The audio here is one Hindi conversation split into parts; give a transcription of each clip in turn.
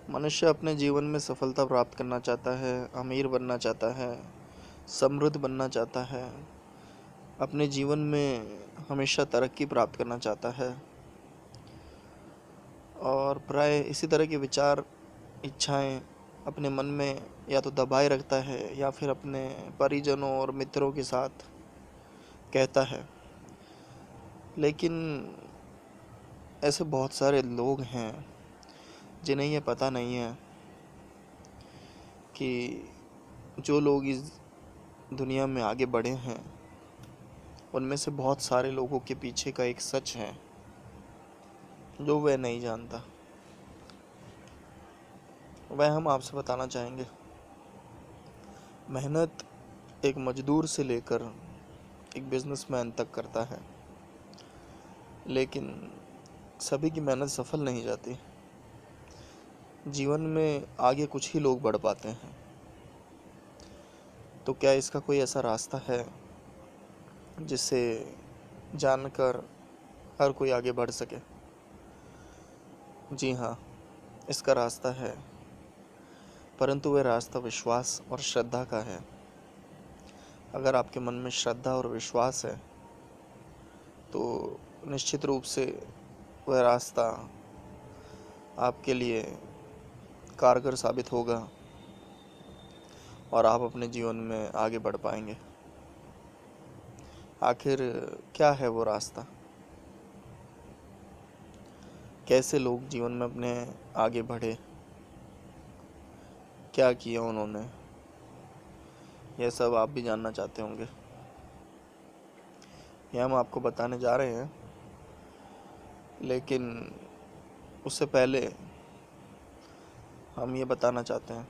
मनुष्य अपने जीवन में सफलता प्राप्त करना चाहता है, अमीर बनना चाहता है, समृद्ध बनना चाहता है, अपने जीवन में हमेशा तरक्की प्राप्त करना चाहता है और प्राय इसी तरह के विचार, इच्छाएं अपने मन में या तो दबाए रखता है या फिर अपने परिजनों और मित्रों के साथ कहता है। लेकिन ऐसे बहुत सारे लोग हैं जिन्हें ये पता नहीं है कि जो लोग इस दुनिया में आगे बढ़े हैं उनमें से बहुत सारे लोगों के पीछे का एक सच है जो वह नहीं जानता। वह हम आपसे बताना चाहेंगे। मेहनत एक मजदूर से लेकर एक बिजनेसमैन तक करता है, लेकिन सभी की मेहनत सफल नहीं जाती। जीवन में आगे कुछ ही लोग बढ़ पाते हैं। तो क्या इसका कोई ऐसा रास्ता है जिसे जानकर हर कोई आगे बढ़ सके? जी हाँ, इसका रास्ता है, परंतु वह रास्ता विश्वास और श्रद्धा का है। अगर आपके मन में श्रद्धा और विश्वास है तो निश्चित रूप से वह रास्ता आपके लिए कारगर साबित होगा और आप अपने जीवन में आगे बढ़ पाएंगे। आखिर क्या है वो रास्ता? कैसे लोग जीवन में अपने आगे बढ़े, क्या किया उन्होंने, यह सब आप भी जानना चाहते होंगे। यह हम आपको बताने जा रहे हैं, लेकिन उससे पहले हम ये बताना चाहते हैं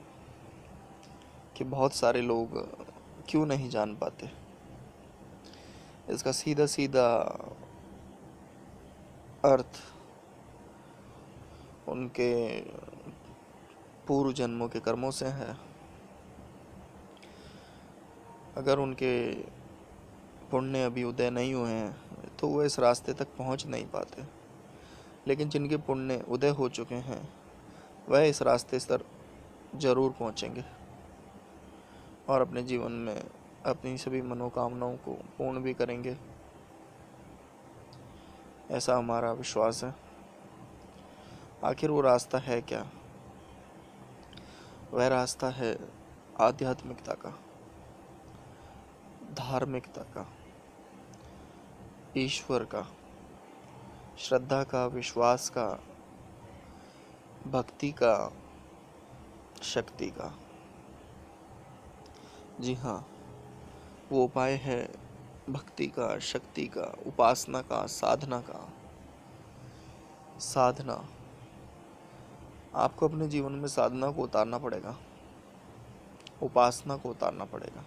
कि बहुत सारे लोग क्यों नहीं जान पाते। इसका सीधा सीधा अर्थ उनके पूर्व जन्मों के कर्मों से है। अगर उनके पुण्य अभी उदय नहीं हुए हैं तो वो इस रास्ते तक पहुंच नहीं पाते, लेकिन जिनके पुण्य उदय हो चुके हैं वह इस रास्ते तक जरूर पहुंचेंगे और अपने जीवन में अपनी सभी मनोकामनाओं को पूर्ण भी करेंगे, ऐसा हमारा विश्वास है। आखिर वो रास्ता है क्या? वह रास्ता है आध्यात्मिकता का, धार्मिकता का, ईश्वर का, श्रद्धा का, विश्वास का, भक्ति का, शक्ति का। जी हाँ, वो उपाय है भक्ति का, शक्ति का, उपासना का, साधना का। साधना, आपको अपने जीवन में साधना को उतारना पड़ेगा, उपासना को उतारना पड़ेगा।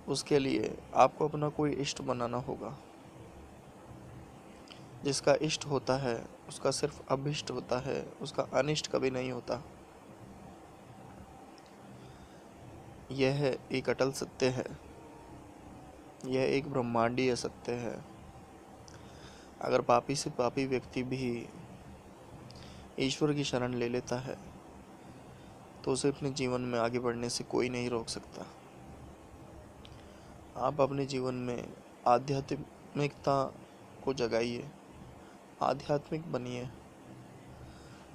उसके लिए आपको अपना कोई इष्ट बनाना होगा। जिसका इष्ट होता है उसका सिर्फ अभिष्ट होता है, उसका अनिष्ट कभी नहीं होता। यह एक अटल सत्य है, यह एक ब्रह्मांडीय सत्य है। अगर पापी से पापी व्यक्ति भी ईश्वर की शरण ले लेता है तो उसे अपने जीवन में आगे बढ़ने से कोई नहीं रोक सकता। आप अपने जीवन में आध्यात्मिकता को जगाइए, आध्यात्मिक बनिए।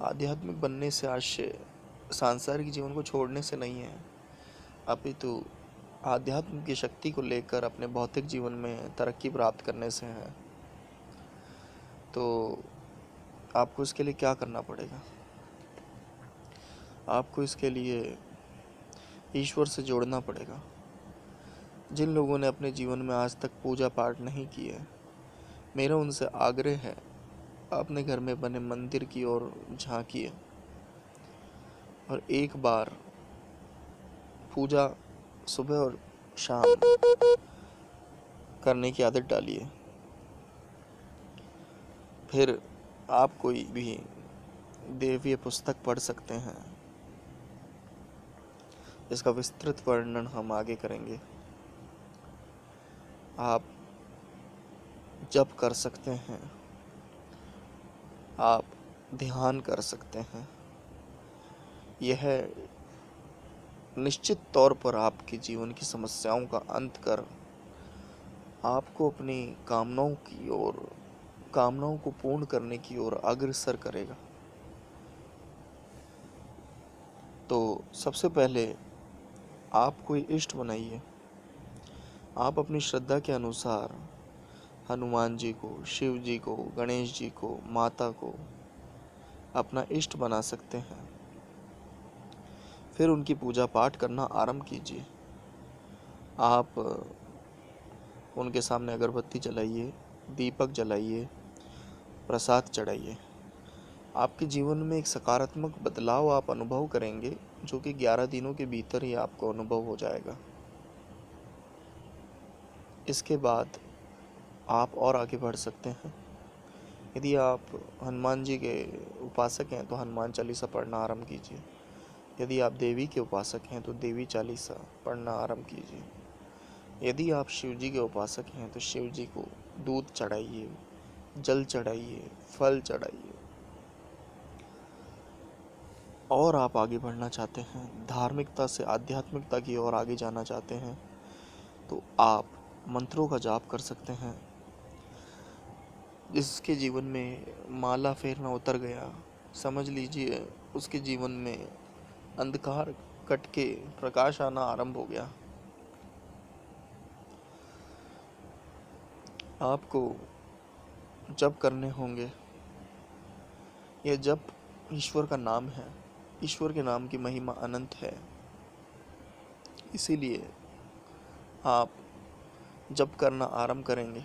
आध्यात्मिक बनने से आशय सांसारिक जीवन को छोड़ने से नहीं है, अपितु आध्यात्म की शक्ति को लेकर अपने भौतिक जीवन में तरक्की प्राप्त करने से है। तो आपको इसके लिए क्या करना पड़ेगा? आपको इसके लिए ईश्वर से जोड़ना पड़ेगा। जिन लोगों ने अपने जीवन में आज तक पूजा पाठ नहीं की है, मेरा उनसे आग्रह है अपने घर में बने मंदिर की ओर झांकिए और एक बार पूजा सुबह और शाम करने की आदत डालिए। फिर आप कोई भी देवीय पुस्तक पढ़ सकते हैं, इसका विस्तृत वर्णन हम आगे करेंगे। आप जप कर सकते हैं, आप ध्यान कर सकते हैं, यह निश्चित तौर पर आपके जीवन की समस्याओं का अंत कर आपको अपनी कामनाओं को पूर्ण करने की ओर अग्रसर करेगा। तो सबसे पहले आप कोई इष्ट बनाइए। आप अपनी श्रद्धा के अनुसार हनुमान जी को, शिव जी को, गणेश जी को, माता को अपना इष्ट बना सकते हैं। फिर उनकी पूजा पाठ करना आरंभ कीजिए। आप उनके सामने अगरबत्ती जलाइए, दीपक जलाइए, प्रसाद चढ़ाइए। आपके जीवन में एक सकारात्मक बदलाव आप अनुभव करेंगे, जो कि 11 दिनों के भीतर ही आपको अनुभव हो जाएगा। इसके बाद आप और आगे बढ़ सकते हैं। यदि आप हनुमान जी के उपासक हैं तो हनुमान चालीसा पढ़ना आरंभ कीजिए। यदि आप देवी के उपासक हैं तो देवी चालीसा पढ़ना आरंभ कीजिए। यदि आप शिव जी के उपासक हैं तो शिव जी को दूध चढ़ाइए, जल चढ़ाइए, फल चढ़ाइए। और आप आगे बढ़ना चाहते हैं, धार्मिकता से आध्यात्मिकता की ओर आगे जाना चाहते हैं, तो आप मंत्रों का जाप कर सकते हैं। जिसके जीवन में माला फेरना उतर गया, समझ लीजिए उसके जीवन में अंधकार कट के प्रकाश आना आरंभ हो गया। आपको जप करने होंगे। यह जप ईश्वर का नाम है। ईश्वर के नाम की महिमा अनंत है। इसीलिए आप जप करना आरंभ करेंगे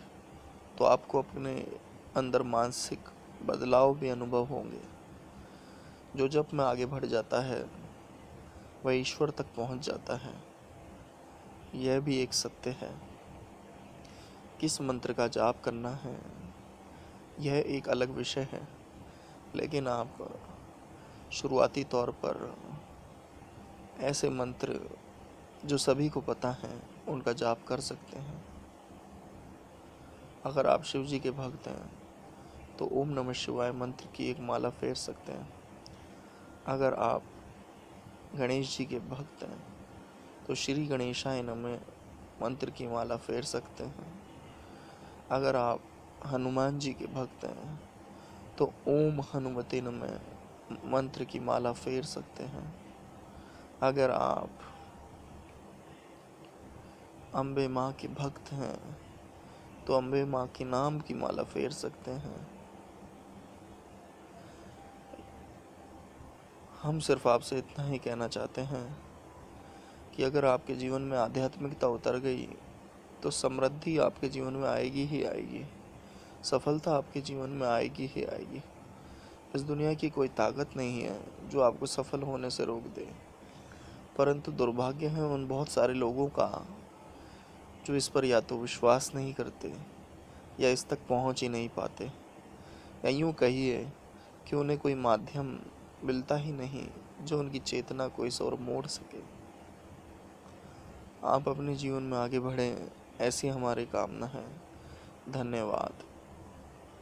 तो आपको अपने अंदर मानसिक बदलाव भी अनुभव होंगे। जो जप में आगे बढ़ जाता है वह ईश्वर तक पहुंच जाता है। यह भी एक सत्य है। किस मंत्र का जाप करना है यह एक अलग विषय है, लेकिन आप शुरुआती तौर पर ऐसे मंत्र जो सभी को पता है उनका जाप कर सकते हैं। अगर आप शिव जी के भक्त हैं तो ओम नमः शिवाय मंत्र की एक माला फेर सकते हैं। अगर आप गणेश जी के भक्त हैं तो श्री गणेशाय नमः मंत्र की माला फेर सकते हैं। अगर आप हनुमान जी के भक्त हैं तो ओम हनुमते नमः मंत्र की माला फेर सकते हैं। अगर आप अम्बे माँ के भक्त हैं तो अम्बे माँ के नाम की माला फेर सकते हैं। हम सिर्फ आपसे इतना ही कहना चाहते हैं कि अगर आपके जीवन में आध्यात्मिकता उतर गई तो समृद्धि आपके जीवन में आएगी ही आएगी, सफलता आपके जीवन में आएगी ही आएगी। इस दुनिया की कोई ताकत नहीं है जो आपको सफल होने से रोक दे, परंतु दुर्भाग्य है उन बहुत सारे लोगों का जो इस पर या तो विश्वास नहीं करते या इस तक पहुंच ही नहीं पाते, या यूँ कहिए कि उन्हें कोई माध्यम मिलता ही नहीं जो उनकी चेतना को इस ओर मोड़ सके। आप अपने जीवन में आगे बढ़ें, ऐसी हमारी कामना है। धन्यवाद।